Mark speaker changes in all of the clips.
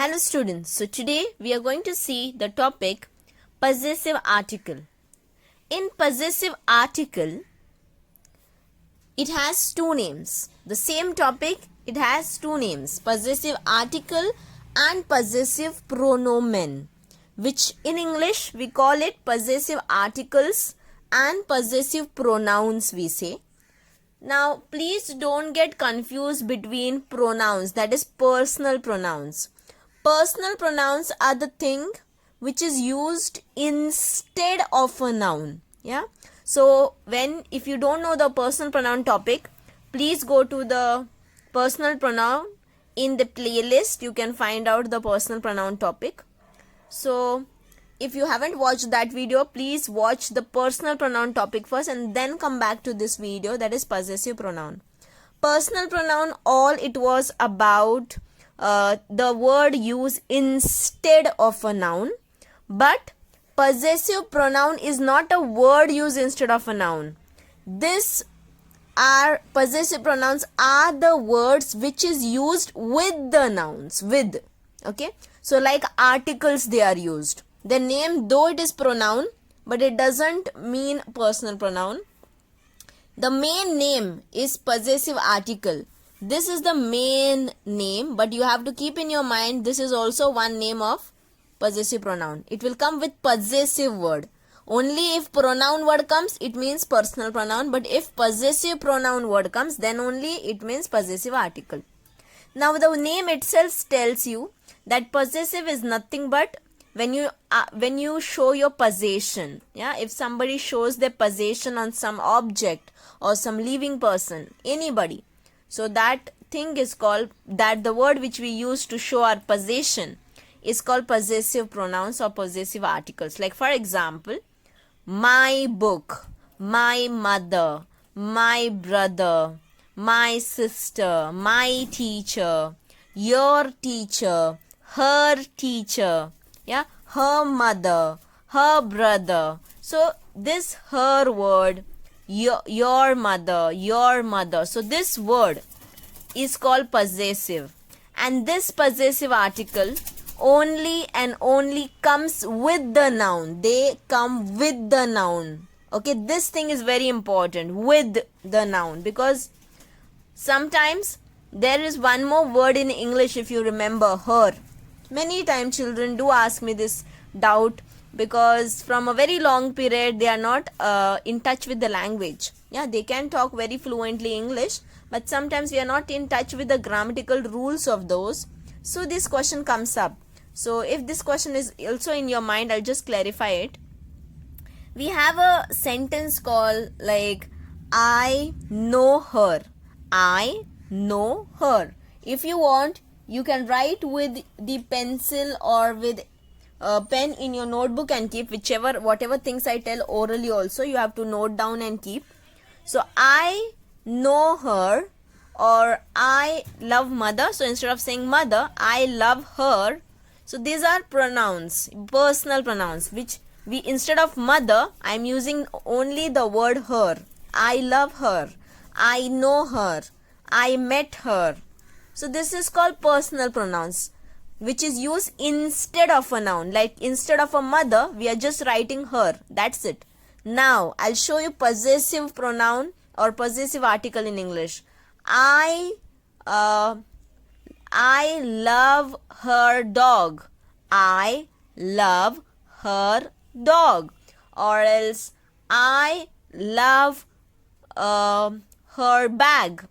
Speaker 1: Hello students, so today we are going to see the topic possessive article. In possessive article, it has two names. The same topic, it has two names, possessive article and possessive pronomen, which in English we call it possessive articles and possessive pronouns we say. Now please don't get confused between pronouns, that is personal pronouns. Personal pronouns are the thing which is used instead of a noun. Yeah. So if you don't know the personal pronoun topic, please go to the personal pronoun. In the playlist you can find out the personal pronoun topic. So if you haven't watched that video, please watch the personal pronoun topic first and then come back to this video, that is possessive pronoun. Personal pronoun, all it was about the word used instead of a noun, but possessive pronoun is not a word used instead of a noun. Possessive pronouns are the words which is used with the nouns, with. Okay, so like articles, they are used. The name, though it is pronoun, but it doesn't mean personal pronoun. The main name is possessive article. This is the main name, but you have to keep in your mind this is also one name of possessive pronoun. It will come with possessive word. Only if pronoun word comes, it means personal pronoun, but if possessive pronoun word comes, then only it means possessive article. Now the name itself tells you that possessive is nothing but when you show your possession. Yeah, if somebody shows their possession on some object or some living person, anybody, so that thing is called, that the word which we use to show our possession is called possessive pronouns or possessive articles. Like for example, my book, my mother, my brother, my sister, my teacher, your teacher, her teacher, yeah, her mother, her brother. So this her word, your mother. So this word is called possessive, and this possessive article only and only comes with the noun. They come with the noun. Okay, this thing is very important, with the noun, because sometimes there is one more word in English, if you remember, her. Many times children do ask me this doubt, because from a very long period they are not in touch with the language. Yeah, they can talk very fluently English, but sometimes we are not in touch with the grammatical rules of those. So this question comes up. So if this question is also in your mind, I'll just clarify it. We have a sentence called like, I know her. I know her. If you want, you can write with the pencil or with a pen in your notebook and keep whatever things I tell orally also, you have to note down and keep. So I know her, or I love mother. So instead of saying mother, I love her. So these are pronouns, personal pronouns, which we, instead of mother, I am using only the word her. I love her, I know her, I met her. So this is called personal pronouns, which is used instead of a noun. Like instead of a mother, we are just writing her. That's it. Now I'll show you possessive pronoun or possessive article in English. I love her dog. I love her dog. Or else, I love her bag.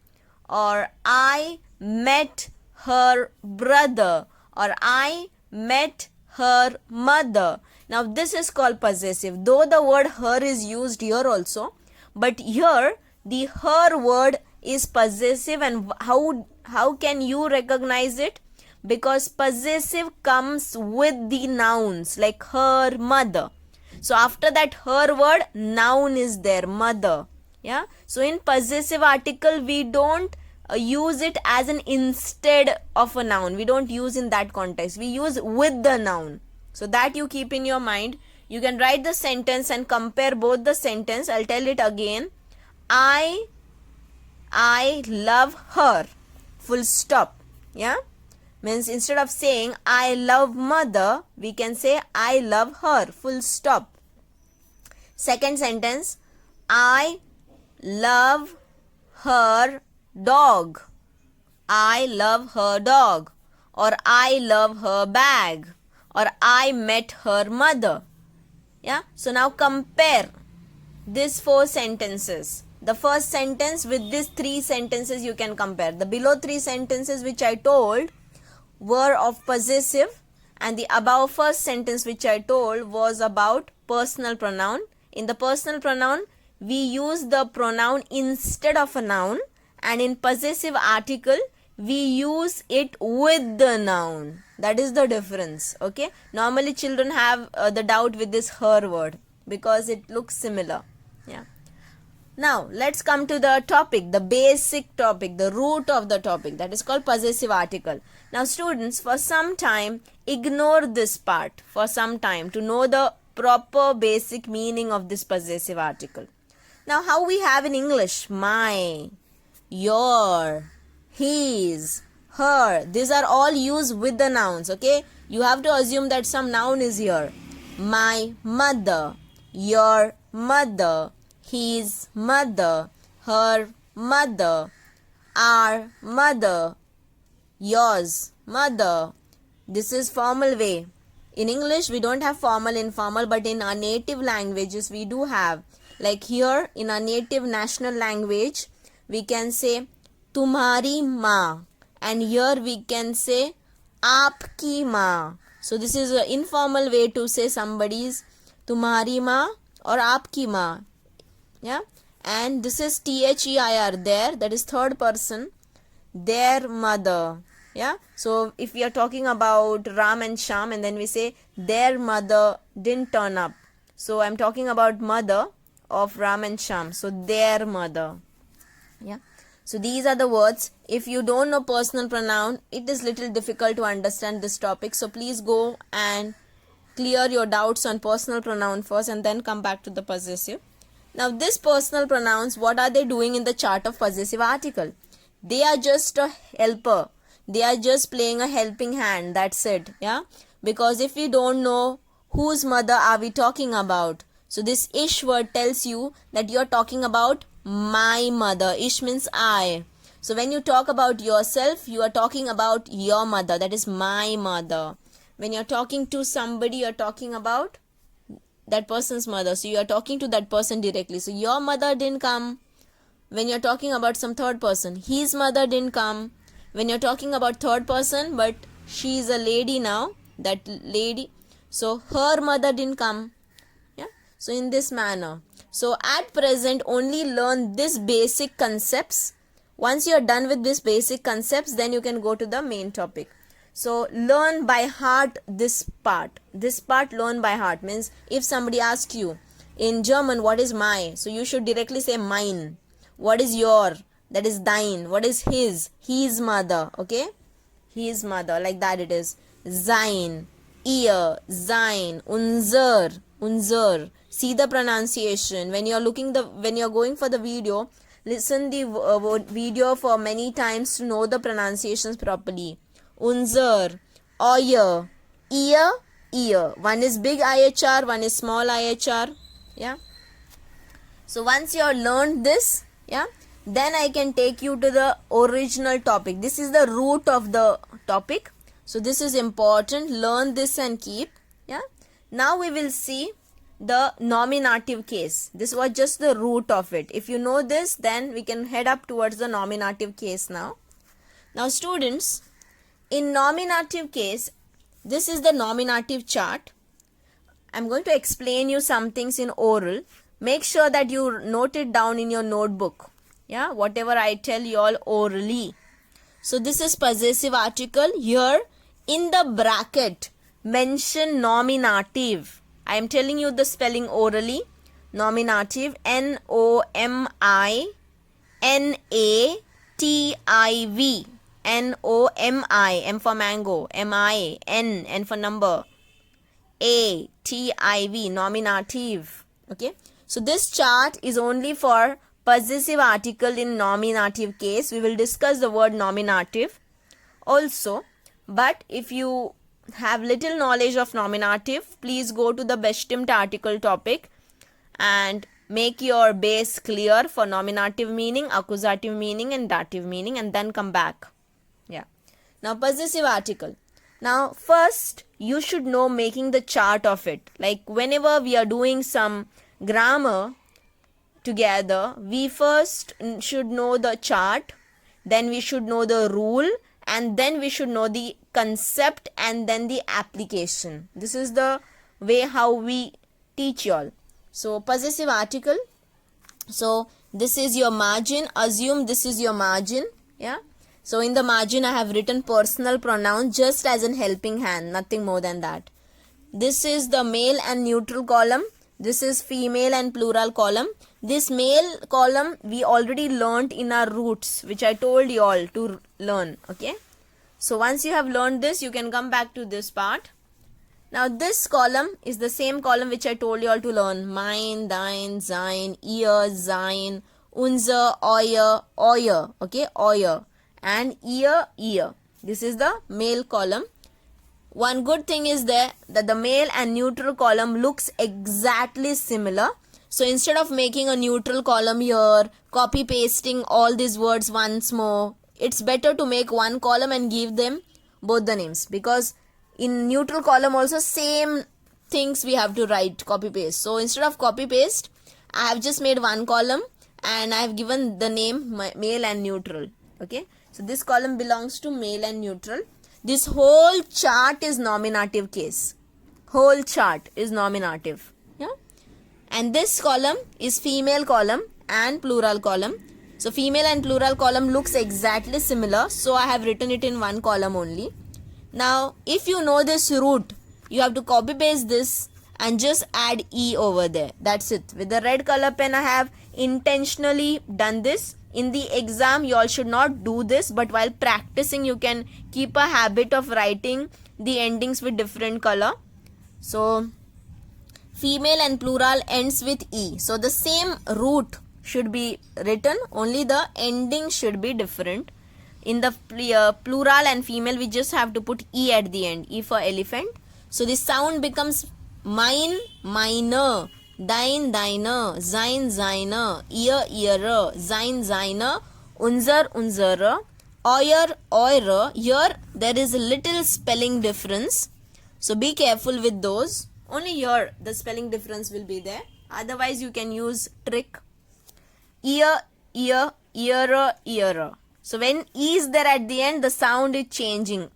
Speaker 1: Or I met her brother. Or I met her mother. Now this is called possessive, though the word her is used here also, but here the her word is possessive. And how can you recognize it? Because possessive comes with the nouns, like her mother. So after that her word, noun is there, mother. Yeah, so in possessive article we don't use it as an instead of a noun. We don't use in that context. We use with the noun. So that you keep in your mind. You can write the sentence and compare both the sentence. I'll tell it again. I love her. Full stop. Yeah. Means instead of saying I love mother, we can say I love her, full stop. Second sentence, I love her dog. I love her dog, or I love her bag, or I met her mother. Yeah, so now compare these 4 sentences. The first sentence with these 3 sentences you can compare. The below 3 sentences which I told were of possessive, and the above first sentence which I told was about personal pronoun. In the personal pronoun, we use the pronoun instead of a noun, and in possessive article, we use it with the noun. That is the difference. Okay. Normally children have the doubt with this her word because it looks similar. Yeah. Now let's come to the topic, the basic topic, the root of the topic, that is called possessive article. Now students, for some time ignore this part for some time to know the proper basic meaning of this possessive article. Now how we have in English my, your, his, her, these are all used with the nouns. Okay, you have to assume that some noun is here. My mother, your mother, his mother, her mother, our mother, yours mother. This is formal way. In English we don't have formal, informal, but in our native languages we do have. Like here in our native national language we can say tumhari maa, and here we can say aapki maa. So this is an informal way to say somebody's tumhari maa or aapki maa. Yeah, and this is their, there, that is third person, their mother. Yeah, so if we are talking about Ram and Sham and then we say their mother didn't turn up, so I'm talking about mother of Ram and Sham, so their mother. Yeah, so these are the words. If you don't know personal pronoun, it is little difficult to understand this topic, so please go and clear your doubts on personal pronoun first and then come back to the possessive. Now this personal pronouns, what are they doing in the chart of possessive article? They are just a helper. They are just playing a helping hand. That's it. Yeah. Because if we don't know whose mother are we talking about, so this ish word tells you that you are talking about my mother. Ish means I. So when you talk about yourself, you are talking about your mother. That is my mother. When you're talking to somebody, you're talking about that person's mother, so you are talking to that person directly. So your mother didn't come. When you're talking about some third person, his mother didn't come. When you're talking about third person, but she is a lady now, that lady, so her mother didn't come. Yeah, so in this manner. So at present only learn this basic concepts. Once you're done with this basic concepts, then you can go to the main topic. So learn by heart this part. This part learn by heart means if somebody asks you in German what is my, so you should directly say mine. What is your? That is thine. What is his? His mother. Okay, his mother, like that it is. Sein, ihr, sein, unser. See the pronunciation. When you're going for the video, listen the video for many times to know the pronunciations properly. Unser, euer, ihr. One is big IHR, one is small IHR. Yeah. So once you have learned this, yeah, then I can take you to the original topic. This is the root of the topic. So this is important. Learn this and keep. Yeah. Now we will see the nominative case. This was just the root of it. If you know this, then we can head up towards the nominative case now. Now students, in nominative case, this is the nominative chart. I'm going to explain you some things in oral. Make sure that you note it down in your notebook. Yeah, whatever I tell you all orally. So this is possessive article. Here in the bracket, mention nominative. I am telling you the spelling orally. Nominative, N-O-M-I-N-A-T-I-V. N-O-M-I, M for mango, M-I, N for number, A-T-I-V, nominative. Okay, so this chart is only for possessive article in nominative case. We will discuss the word nominative. Also, But if you have little knowledge of nominative, please go to the bestimmt article topic and make your base clear for nominative meaning, accusative meaning and dative meaning, and then come back. Yeah. Now possessive article. Now first you should know making the chart of it. Like whenever we are doing some grammar together, we first should know the chart, then we should know the rule, and then we should know the concept and then the application. This is the way how we teach y'all. So possessive article. So this is your margin. Assume this is your margin. Yeah. So in the margin I have written personal pronoun just as an helping hand, nothing more than that. This is the male and neutral column. This is female and plural column. This male column we already learnt in our roots, which I told you all to learn. Okay. So once you have learned this, you can come back to this part. Now this column is the same column which I told you all to learn. Mein, dein, sein, ihr, sein, unser, euer. Okay, euer. And ihr. This is the male column. One good thing is there that the male and neutral column looks exactly similar. So instead of making a neutral column here, copy pasting all these words once more, it's better to make one column and give them both the names, because in neutral column also same things we have to write, copy paste. So instead of copy paste, I have just made one column and I have given the name male and neutral. Okay. So this column belongs to male and neutral. This whole chart is nominative case. Whole chart is nominative. Yeah. And this column is female column and plural column. So female and plural column looks exactly similar. So I have written it in one column only. Now if you know this root, you have to copy paste this and just add E over there. That's it. With the red color pen I have intentionally done this. In the exam you all should not do this, but while practicing you can keep a habit of writing the endings with different color. So female and plural ends with E. So the same root should be written, only the ending should be different. In the plural and female we just have to put E at the end. E for elephant. So the sound becomes mein, meine, dein, deine, sein, seine, ihr, ihre, sein, seine, unser, unsere, euer, eure. Here there is a little spelling difference. So be careful with those. Only here the spelling difference will be there. Otherwise you can use trick. Ear, ear, ear, ear. So when E is there at the end, the sound is changing.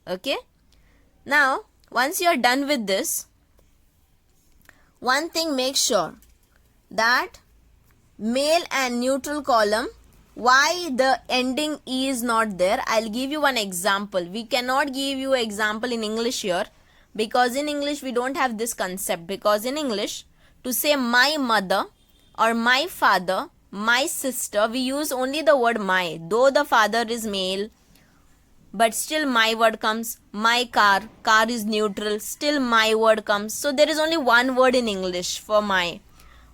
Speaker 1: Okay. Now once you are done with this, one thing, make sure that male and neutral column, why the ending E is not there. I'll give you one example. We cannot give you an example in English here, because in English we don't have this concept. Because in English, to say my mother or my father, my sister, we use only the word my. Though the father is male, but still my word comes. My car is neutral, still my word comes. So there is only one word in English for my.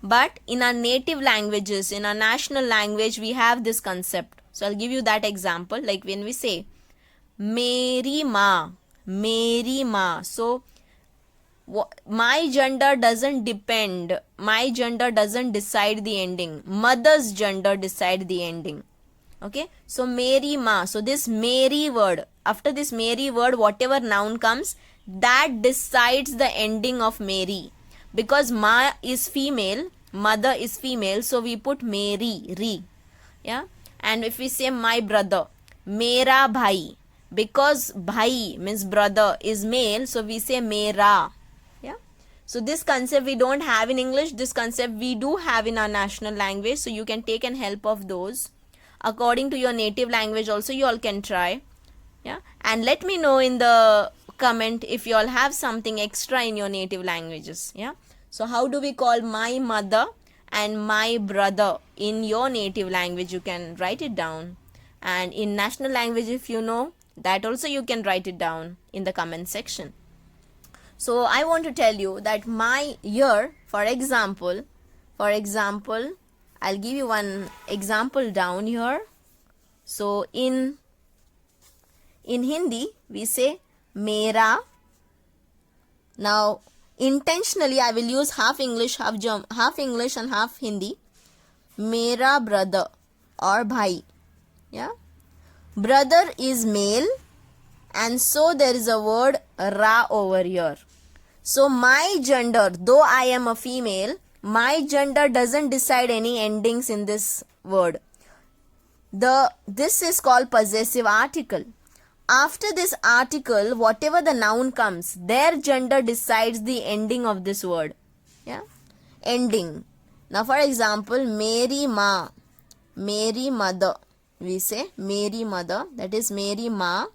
Speaker 1: But in our native languages, in our national language, we have this concept. So I'll give you that example. Like when we say Meri ma. So my gender doesn't depend. My gender doesn't decide the ending. Mother's gender decide the ending. Okay, so Meri ma. So this Meri word, after this Meri word, whatever noun comes, that decides the ending of Meri. Because ma is female, mother is female, so we put Meri, ri. Yeah, and if we say my brother, Mera bhai, because bhai means brother is male, so we say Mera. Yeah, so this concept we don't have in English. This concept we do have in our national language, so you can take an help of those. According to your native language also you all can try. Yeah, and let me know in the comment if you all have something extra in your native languages. Yeah, so how do we call my mother and my brother in your native language? You can write it down, and in national language if you know that also you can write it down in the comment section. So I want to tell you that my year, for example, I'll give you one example down here. So in In Hindi, we say mera. Now, intentionally, I will use half English, half English and half Hindi. Mera brother or bhai. Yeah. Brother is male, and so there is a word ra over here. So my gender, though I am a female, my gender doesn't decide any endings in this word. This is called possessive article. After this article, whatever the noun comes, their gender decides the ending of this word. Yeah, ending. Now, for example, Mary Ma, Mary mother. We say Mary mother. That is Mary Ma.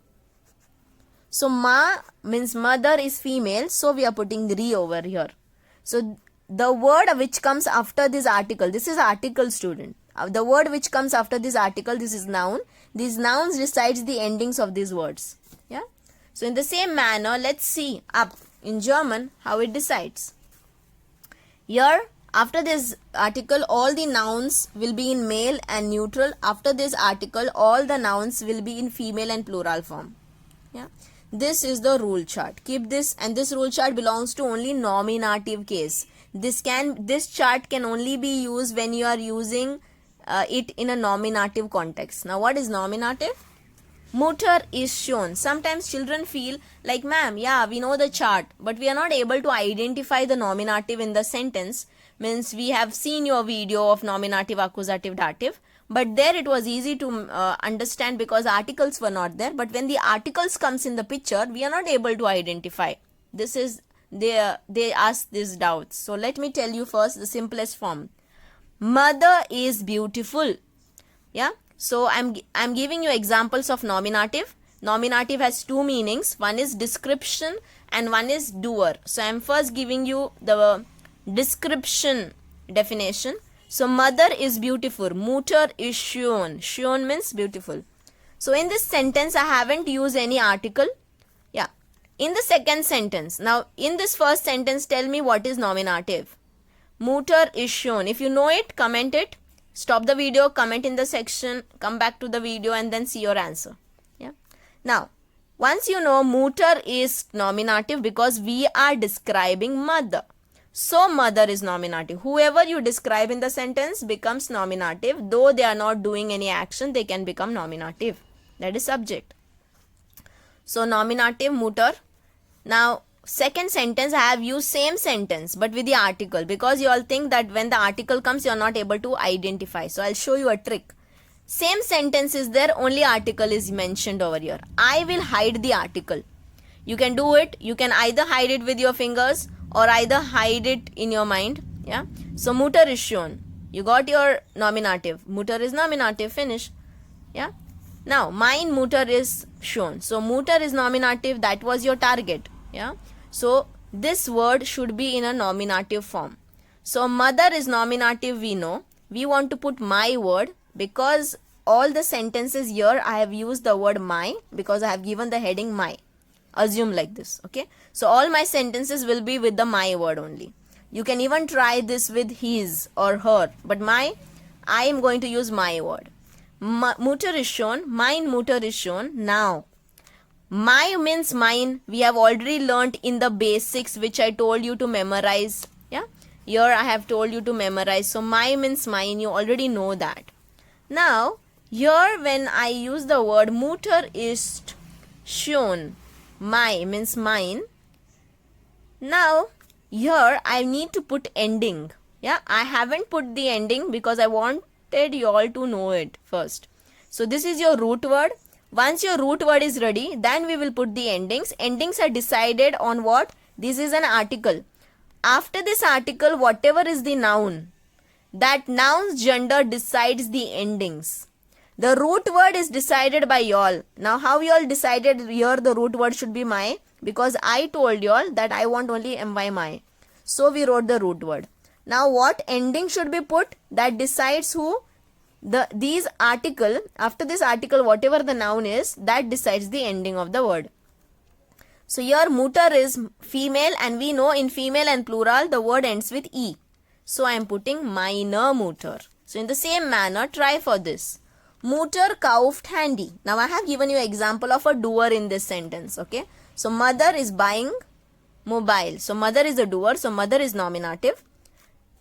Speaker 1: So Ma means mother is female. So we are putting re over here. So the word which comes after this article, this is article, student. The word which comes after this article, this is noun. These nouns decides the endings of these words. Yeah. So in the same manner, let's see up in German how it decides. Here, after this article, all the nouns will be in male and neutral. After this article, all the nouns will be in female and plural form. Yeah. This is the rule chart. Keep this, and this rule chart belongs to only nominative case. This chart can only be used when you are using it in a nominative context. Now, what is nominative? Mutter is shown. Sometimes children feel like, ma'am, yeah, we know the chart, but we are not able to identify the nominative in the sentence. Means we have seen your video of nominative, accusative, dative, but there it was easy to understand because articles were not there. But when the articles comes in the picture, we are not able to identify. This is, they ask these doubts. So let me tell you first the simplest form. Mother is beautiful. Yeah. So I'm giving you examples of nominative. Nominative has two meanings. One is description and one is doer. So I'm first giving you the description definition. So mother is beautiful. Mutter is schön. Schön means beautiful. So in this sentence, I haven't used any article. Yeah. In the second sentence. Now in this first sentence, tell me what is nominative. Mutter is schön. If you know it, comment it. Stop the video, comment in the section, come back to the video and then see your answer. Yeah. Now, once you know Mutter is nominative because we are describing mother. So mother is nominative. Whoever you describe in the sentence becomes nominative. Though they are not doing any action, they can become nominative. That is subject. So nominative, Mutter. Now, second sentence, I have used same sentence but with the article because you all think that when the article comes you are not able to identify. So I'll show you a trick. Same sentence is there, only article is mentioned over here. I will hide the article. You can do it. You can either hide it with your fingers or either hide it in your mind. Yeah. So Mutter is shown. You got your nominative. Mutter is nominative. Finish. Yeah. Now mein Mutter is shown. So Mutter is nominative. That was your target. Yeah. So this word should be in a nominative form. So mother is nominative, we know. We want to put my word because all the sentences here I have used the word my because I have given the heading my. Assume like this. Okay. So all my sentences will be with the my word only. You can even try this with his or her. But I am going to use my word. Mutter is shown. Mein Mutter is shown. Now. My means mine, we have already learnt in the basics which I told you to memorize. Yeah. Here I have told you to memorize. So my means mine, you already know that. Now, here when I use the word Mutter is shown. My means mine. Now, here I need to put ending. Yeah. I haven't put the ending because I wanted you all to know it first. So this is your root word. Once your root word is ready, then we will put the endings. Endings are decided on what? This is an article. After this article, whatever is the noun, that noun's gender decides the endings. The root word is decided by y'all. Now, how y'all decided here the root word should be my? Because I told y'all that I want only my. So, we wrote the root word. Now, what ending should be put? That decides who? These article, after this article, whatever the noun is, that decides the ending of the word. So here Mutter is female and we know in female and plural the word ends with E. So I am putting meine Mutter. So in the same manner, try for this. Mutter kauft handy. Now I have given you example of a doer in this sentence. Okay. So mother is buying mobile. So mother is a doer. So mother is nominative.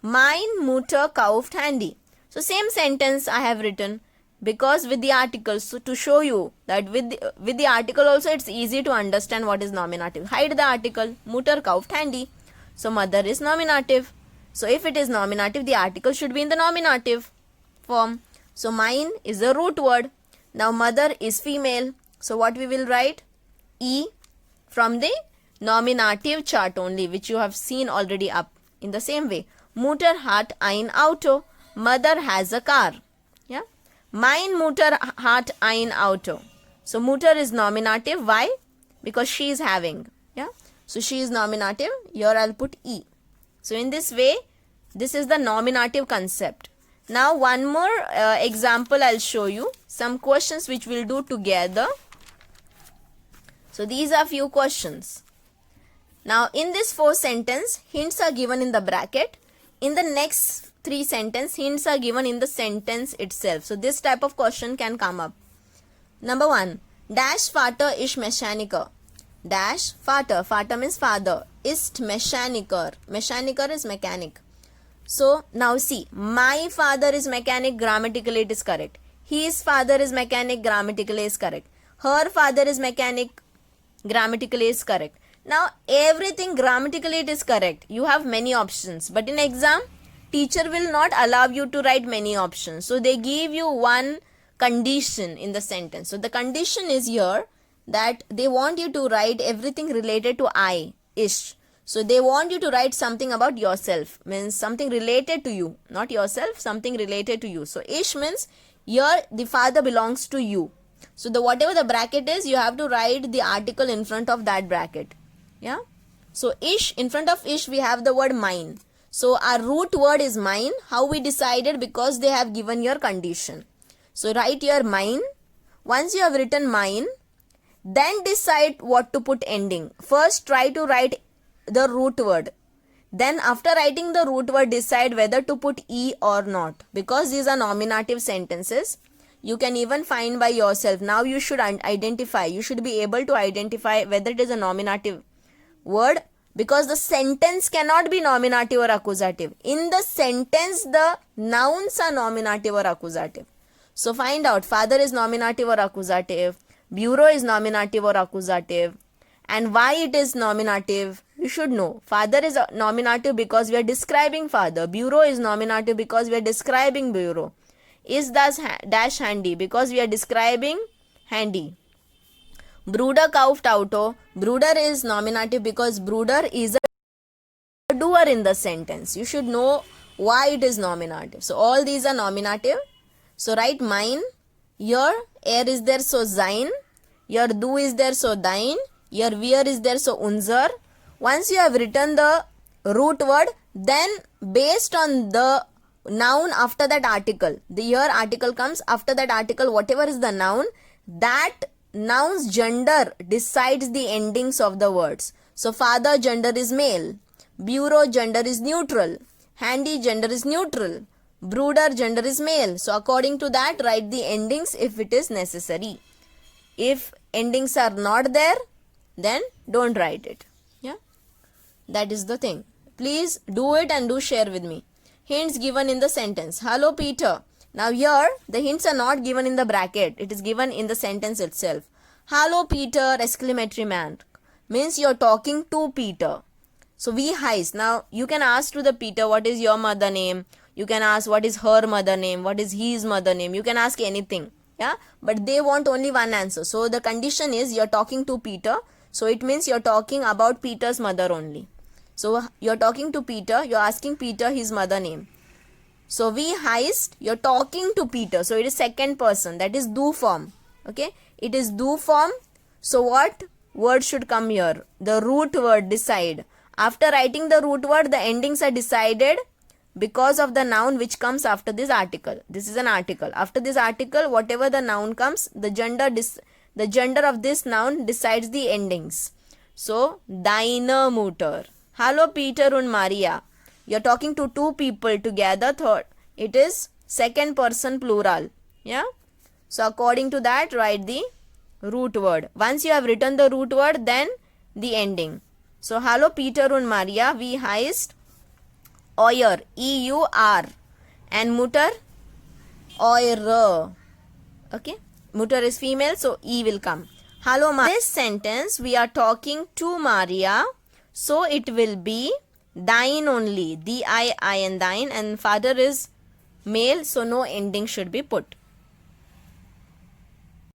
Speaker 1: Mein Mutter kauft handy. So same sentence I have written because with the article. So to show you that with the article also it's easy to understand what is nominative. Hide the article. Mutter kauft handy. So mother is nominative. So if it is nominative, the article should be in the nominative form. So mine is a root word. Now mother is female. So what we will write? E from the nominative chart only, which you have seen already up. In the same way, Mutter hat ein Auto. Mother has a car. Yeah. Mein Mutter hat ein Auto. So Mutter is nominative. Why? Because she is having. Yeah. So she is nominative. Here I'll put E. So in this way, this is the nominative concept. Now one more example I'll show you. Some questions which we'll do together. So these are few questions. Now in this 4 sentence, hints are given in the bracket. In the next 3 sentence, hints are given in the sentence itself. So this type of question can come up. Number 1. Dash Vater ist Mechaniker. Dash Vater. Vater means father. Ist Mechaniker. Mechaniker is mechanic. So now see, my father is mechanic, grammatically it is correct. His father is mechanic, grammatically is correct. Her father is mechanic, grammatically is correct. Now everything grammatically it is correct. You have many options, but in exam, teacher will not allow you to write many options. So they give you one condition in the sentence. So the condition is here that they want you to write everything related to I, ish. So they want you to write something about yourself, means something related to you, not yourself, something related to you. So ish means here the father belongs to you. So the whatever the bracket is, you have to write the article in front of that bracket. Yeah. So ish, in front of ish we have the word mine. So our root word is mine. How we decided? Because they have given your condition. So write your mine. Once you have written mine, then decide what to put ending. First try to write the root word. Then after writing the root word, decide whether to put E or not. Because these are nominative sentences, you can even find by yourself. Now you should identify. You should be able to identify whether it is a nominative word. Because the sentence cannot be nominative or accusative. In the sentence, the nouns are nominative or accusative. So find out father is nominative or accusative. Bureau is nominative or accusative. And why it is nominative, you should know. Father is nominative because we are describing father. Bureau is nominative because we are describing bureau. Is dash handy because we are describing handy. Bruder kauft Auto. Bruder is nominative because Bruder is a doer in the sentence. You should know why it is nominative. So all these are nominative. So write mine. Your er is there, so sein. Your du is there, so dein. Your wir is there, so unser. Once you have written the root word, then based on the noun after that article, the here article comes after that article, whatever is the noun, that noun's gender decides the endings of the words. So father gender is male, bureau gender is neutral, handy gender is neutral, brooder gender is male. So according to that, write the endings if it is necessary. If endings are not there, then don't write it. Yeah, that is the thing. Please do it and do share with me. Hints given in the sentence. Hello Peter. Now here the hints are not given in the bracket. It is given in the sentence itself. Hello Peter, exclamatory mark. Means you're talking to Peter. So we heist. Now you can ask to the Peter, what is your mother name? You can ask what is her mother name? What is his mother name? You can ask anything. Yeah, but they want only one answer. So the condition is you're talking to Peter. So it means you're talking about Peter's mother only. So you're talking to Peter, you're asking Peter his mother name. So we heist, you're talking to Peter. So it is second person, that is do form. Okay, it is do form. So what word should come here? The root word, decide. After writing the root word, the endings are decided because of the noun which comes after this article. This is an article. After this article, whatever the noun comes, the gender of this noun decides the endings. So, deine Mutter. Hello Peter und Maria. You're talking to two people together. Third, it is second person plural. Yeah. So according to that, write the root word. Once you have written the root word, then the ending. So hallo Peter und Maria, wie heißt euer, E-U-R, and Mutter, eure. Okay, Mutter is female, so E will come. Hallo Maria. This sentence we are talking to Maria, so it will be thine only, D-I-I-N, thine, and father is male, so no ending should be put.